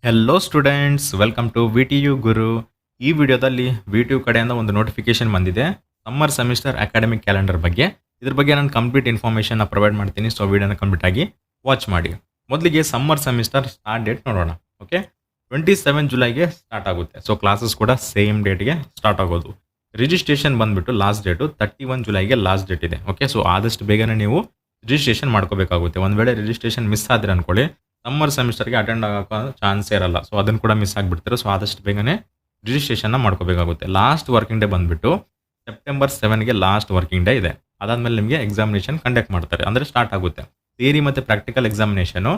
Hello students, welcome to V T U Guru. ಈ ವಿಡಿಯೋದಲ್ಲಿ V T you ಕಡೆಯಿಂದ ಒಂದು ನೋಟಿಫಿಕೇಶನ್ ಬಂದಿದೆ ಸಮ್ಮರ್ ಸೆಮಿಸ್ಟರ್ ಅಕಾಡೆಮಿಕ್ ಕ್ಯಾಲೆಂಡರ್ ಬಗ್ಗೆ. ಇದ್ರ ಬಗ್ಗೆ ನಾನು ಕಂಪ್ಲೀಟ್ ಇನ್ಫಾರ್ಮೇಷನ್ ಪ್ರೊವೈಡ್ ಮಾಡ್ತೀನಿ. ಸೊ ವಿಡಿಯೋನ ಕಂಪ್ಲೀಟ್ ಆಗಿ ವಾಚ್ ಮಾಡಿ. ಮೊದಲಿಗೆ ಸಮ್ಮರ್ ಸೆಮಿಸ್ಟರ್ ಸ್ಟಾರ್ಟ್ ಡೇಟ್ ನೋಡೋಣ. ಓಕೆ, 27 ಜುಲೈಗೆ ಸ್ಟಾರ್ಟ್ ಆಗುತ್ತೆ. ಸೊ ಕ್ಲಾಸಸ್ ಕೂಡ ಸೇಮ್ ಡೇಟ್ಗೆ ಸ್ಟಾರ್ಟ್ ಆಗೋದು. ರಿಜಿಸ್ಟ್ರೇಷನ್ ಬಂದ್ಬಿಟ್ಟು ಲಾಸ್ಟ್ ಡೇಟು 31 ಜುಲೈಗೆ ಲಾಸ್ಟ್ ಡೇಟ್ ಇದೆ. ಓಕೆ, ಸೊ ಆದಷ್ಟು ಬೇಗನೆ ನೀವು ರಿಜಿಸ್ಟ್ರೇಷನ್ ಮಾಡ್ಕೋಬೇಕಾಗುತ್ತೆ. ಒಂದು ವೇಳೆ ರಿಜಿಸ್ಟ್ರೇಷನ್ ಮಿಸ್ ಆದ್ರೆ ಅನ್ಕೊಳ್ಳಿ, ಸಮ್ಮರ್ ಸೆಮಿಸ್ಟರ್ಗೆ ಅಟೆಂಡ್ ಆಗೋ ಚಾನ್ಸೇ ಇರಲ್ಲ. ಸೊ ಅದನ್ನು ಕೂಡ ಮಿಸ್ ಆಗಿಬಿಡ್ತಾರೆ. ಸೊ ಆದಷ್ಟು ಬೇಗನೆ ರಿಜಿಸ್ಟ್ರೇಷನ್ನ ಮಾಡ್ಕೋಬೇಕಾಗುತ್ತೆ. ಲಾಸ್ಟ್ ವರ್ಕಿಂಗ್ ಡೇ ಬಂದ್ಬಿಟ್ಟು ಸೆಪ್ಟೆಂಬರ್ 7ಗೆ ಲಾಸ್ಟ್ ವರ್ಕಿಂಗ್ ಡೇ ಇದೆ. ಅದಾದ್ಮೇಲೆ ನಿಮಗೆ ಎಕ್ಸಾಮಿನೇಷನ್ ಕಂಡಕ್ಟ್ ಮಾಡ್ತಾರೆ, ಅಂದರೆ ಸ್ಟಾರ್ಟ್ ಆಗುತ್ತೆ. ಥಿಯರಿ ಮತ್ತು ಪ್ರಾಕ್ಟಿಕಲ್ ಎಕ್ಸಾಮಿನೇಷನು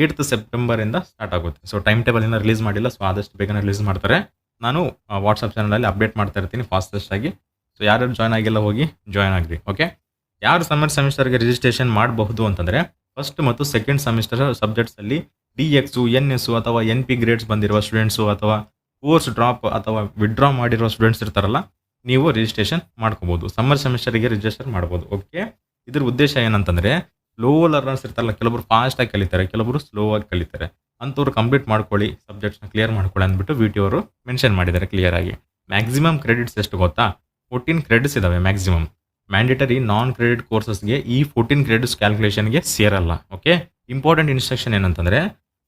8th ಸೆಪ್ಟೆಂಬರಿಂದ ಸ್ಟಾರ್ಟ್ ಆಗುತ್ತೆ. ಸೊ ಟೈಮ್ ಟೇಬಲ್ ಇನ್ನೂ ರಿಲೀಸ್ ಮಾಡಿಲ್ಲ. ಸೊ ಆದಷ್ಟು ಬೇಗನೆ ರಿಲೀಸ್ ಮಾಡ್ತಾರೆ. ನಾನು ವಾಟ್ಸಪ್ ಚಾನಲಲ್ಲಿ ಅಪ್ಡೇಟ್ ಮಾಡ್ತಾ ಇರ್ತೀನಿ ಫಾಸ್ಟೆಸ್ಟ್ ಆಗಿ. ಸೊ ಯಾರು ಜಾಯ್ನ್ ಆಗಿಲ್ಲ ಹೋಗಿ ಜಾಯ್ನ್ ಆಗ್ರಿ. ಓಕೆ, ಯಾರು ಸಮ್ಮರ್ ಸೆಮಿಸ್ಟರ್ಗೆ ರಿಜಿಸ್ಟ್ರೇಷನ್ ಮಾಡಬಹುದು ಅಂತಂದರೆ, ಫಸ್ಟ್ ಮತ್ತು ಸೆಕೆಂಡ್ ಸೆಮಿಸ್ಟರ್ ಸಬ್ಜೆಕ್ಟ್ಸಲ್ಲಿ DX, NS ಅಥವಾ NP ಗ್ರೇಡ್ಸ್ ಬಂದಿರುವ ಸ್ಟೂಡೆಂಟ್ಸು ಅಥವಾ ಕೋರ್ಸ್ ಡ್ರಾಪ್ ಅಥವಾ ವಿಡ್ರಾ ಮಾಡಿರೋ ಸ್ಟೂಡೆಂಟ್ಸ್ ಇರ್ತಾರಲ್ಲ, ನೀವು ರಿಜಿಸ್ಟ್ರೇಷನ್ ಮಾಡ್ಕೋಬೋದು. ಸಮ್ಮರ್ ಸೆಮಿಸ್ಟರ್ಗೆ ರಿಜಿಸ್ಟರ್ ಮಾಡ್ಬೋದು. ಓಕೆ, ಇದ್ರ ಉದ್ದೇಶ ಏನಂತಂದರೆ, ಲೋ ಲರ್ನರ್ಸ್ ಇರ್ತಾರಲ್ಲ, ಕೆಲವರು ಫಾಸ್ಟಾಗಿ ಕಲಿತಾರೆ, ಕೆಲವರು ಸ್ಲೋ ಆಗಿ ಕಲಿತಾರೆ. ಅಂಥವ್ರು ಕಂಪ್ಲೀಟ್ ಮಾಡ್ಕೊಳ್ಳಿ, ಸಬ್ಜೆಕ್ಟ್ಸ್ನ ಕ್ಲಿಯರ್ ಮಾಡ್ಕೊಳ್ಳಿ ಅಂದ್ಬಿಟ್ಟು ವಿ ಟಿ ಅವರು ಮೆನ್ಷನ್ ಮಾಡಿದ್ದಾರೆ ಕ್ಲಿಯರ್ ಆಗಿ. ಮ್ಯಾಕ್ಸಿಮಮ್ ಕ್ರೆಡಿಟ್ಸ್ ಎಷ್ಟು ಗೊತ್ತಾ? 14 ಕ್ರೆಡಿಟ್ಸ್ ಇದಾವೆ ಮ್ಯಾಕ್ಸಿಮಮ್. ಮ್ಯಾಂಡೇಟರಿ ನಾನ್ ಕ್ರೆಡಿಟ್ ಕೋರ್ಸಸ್ಗೆ ಈ 14 ಕ್ರೆಡಿಟ್ಸ್ ಕ್ಯಾಲ್ಕುಲೇಷನ್ಗೆ ಸೇರಲ್ಲ. ಓಕೆ, ಇಂಪಾರ್ಟೆಂಟ್ ಇನ್ಸ್ಟ್ರಕ್ಷನ್ ಏನಂತಂದರೆ,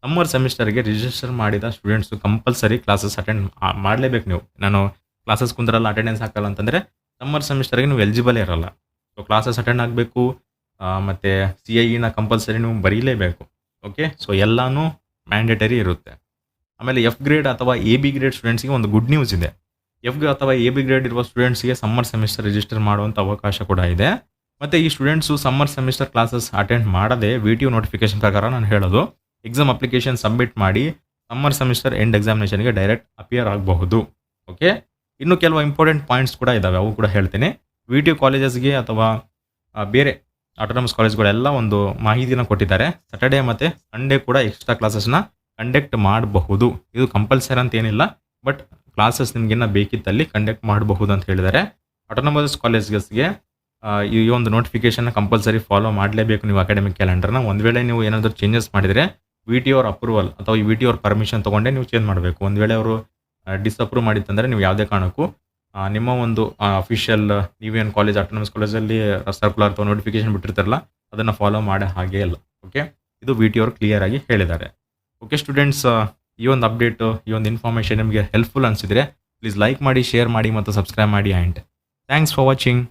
ಸಮ್ಮರ್ ಸೆಮಿಸ್ಟರ್ಗೆ ರಿಜಿಸ್ಟರ್ ಮಾಡಿದ ಸ್ಟೂಡೆಂಟ್ಸು ಕಂಪಲ್ಸರಿ ಕ್ಲಾಸಸ್ ಅಟೆಂಡ್ ಮಾಡಲೇಬೇಕು. ನೀವು ನಾನು ಕ್ಲಾಸಸ್ ಕುಂದ್ರಲ್ಲ, ಅಟೆಂಡೆನ್ಸ್ ಹಾಕಲ್ಲ ಅಂತಂದರೆ ಸಮ್ಮರ್ ಸೆಮಿಸ್ಟರ್ಗೆ ನೀವು ಎಲಿಜಿಬಲ್ ಇರಲ್ಲ. ಸೊ ಕ್ಲಾಸಸ್ ಅಟೆಂಡ್ ಆಗಬೇಕು, ಮತ್ತು CIE ಕಂಪಲ್ಸರಿ ನೀವು ಬರೀಲೇಬೇಕು. ಓಕೆ, ಸೊ ಎಲ್ಲನೂ ಮ್ಯಾಂಡೇಟರಿ ಇರುತ್ತೆ. ಆಮೇಲೆ F ಗ್ರೇಡ್ ಅಥವಾ AB ಗ್ರೇಡ್ ಸ್ಟೂಡೆಂಟ್ಸ್ಗೆ ಒಂದು ಗುಡ್ ನ್ಯೂಸ್ ಇದೆ. F ಅಥವಾ AB ಗ್ರೇಡ್ ಇರುವ ಸ್ಟೂಡೆಂಟ್ಸ್ಗೆ ಸಮ್ಮರ್ ಸೆಮಿಸ್ಟರ್ ರಿಜಿಸ್ಟರ್ ಮಾಡುವಂಥ ಅವಕಾಶ ಕೂಡ ಇದೆ. ಮತ್ತು ಈ students summer semester classes attend ಮಾಡದೆ ವಿ ಟಿ ಯು ನೋಟಿಫಿಕೇಶನ್ ಪ್ರಕಾರ ನಾನು ಹೇಳೋದು, ಎಕ್ಸಾಮ್ ಅಪ್ಲಿಕೇಶನ್ ಸಬ್ಮಿಟ್ ಮಾಡಿ ಸಮ್ಮರ್ ಸೆಮಿಸ್ಟರ್ ಎಂಡ್ ಎಕ್ಸಾಮಿನೇಷನ್ಗೆ ಡೈರೆಕ್ಟ್ ಅಪಿಯರ್ ಆಗಬಹುದು. ಓಕೆ, ಇನ್ನು ಕೆಲವು ಇಂಪಾರ್ಟೆಂಟ್ ಪಾಯಿಂಟ್ಸ್ ಕೂಡ ಇದ್ದಾವೆ, ಅವು ಕೂಡ ಹೇಳ್ತೀನಿ. ವಿ ಟಿ ಯು ಕಾಲೇಜಸ್ಗೆ ಅಥವಾ ಬೇರೆ ಆಟೋನಮಸ್ ಕಾಲೇಜ್ಗಳೆಲ್ಲ ಒಂದು ಮಾಹಿತಿನ ಕೊಟ್ಟಿದ್ದಾರೆ. ಸ್ಯಾಟರ್ಡೇ ಮತ್ತು ಸಂಡೇ ಕೂಡ ಎಕ್ಸ್ಟ್ರಾ ಕ್ಲಾಸಸ್ನ ಕಂಡಕ್ಟ್ ಮಾಡಬಹುದು. ಇದು ಕಂಪಲ್ಸರಿ ಅಂತ ಏನಿಲ್ಲ, ಬಟ್ ಕ್ಲಾಸಸ್ ನಿಮಗೇನ ಬೇಕಿತ್ತಲ್ಲಿ ಕಂಡಕ್ಟ್ ಮಾಡಬಹುದು ಅಂತ ಹೇಳಿದ್ದಾರೆ. ಆಟೋನಮಸ್ ಕಾಲೇಜ್ಗೆ ಈ ಒಂದು ನೋಟಿಫಿಕೇಶನ್ ಕಂಪಲ್ಸರಿ ಫಾಲೋ ಮಾಡಲೇಬೇಕು ನೀವು ಅಕಾಡೆಮಿಕ್ ಕ್ಯಾಲೆಂಡರ್ನ. ಒಂದು ವೇಳೆ ನೀವು ಏನಾದರೂ ಚೇಂಜಸ್ ಮಾಡಿದರೆ ವಿ ಟಿ ಅವ್ರ ಅಪ್ರೂವಲ್ ಅಥವಾ ವಿ ಟಿ ಅವ್ರ ಪರ್ಮಿಷನ್ ತೊಗೊಂಡೇ ನೀವು ಚೇಂಜ್ ಮಾಡಬೇಕು. ಒಂದು ವೇಳೆ ಅವರು ಡಿಸಪ್ರೂವ್ ಮಾಡಿತ್ತಂದರೆ ನೀವು ಯಾವುದೇ ಕಾರಣಕ್ಕೂ ನಿಮ್ಮ ಒಂದು ಅಫಿಷಿಯಲ್ ನೀವೇನು ಕಾಲೇಜ್ ಆಟೋನಮಸ್ ಕಾಲೇಜಲ್ಲಿ ಸರ್ಕ್ಯುಲರ್ ಅಥವಾ ನೋಟಿಫಿಕೇಶನ್ ಬಿಟ್ಟಿರ್ತಾರಲ್ಲ, ಅದನ್ನು ಫಾಲೋ ಮಾಡೋ ಹಾಗೆ ಇಲ್ಲ. ಓಕೆ, ಇದು ವಿ ಟಿ ಅವರು ಕ್ಲಿಯರ್ ಆಗಿ ಹೇಳಿದ್ದಾರೆ. ಓಕೆ ಸ್ಟೂಡೆಂಟ್ಸ್, ಈ ಒಂದು ಅಪ್ಡೇಟು, ಈ ಒಂದು ಇನ್ಫಾರ್ಮೇಷನ್ ನಿಮಗೆ ಹೆಲ್ಪ್ಫುಲ್ ಅನಿಸಿದರೆ ಪ್ಲೀಸ್ ಲೈಕ್ ಮಾಡಿ, ಶೇರ್ ಮಾಡಿ ಮತ್ತು ಸಬ್ಸ್ಕ್ರೈಬ್ ಮಾಡಿ. And thanks for watching.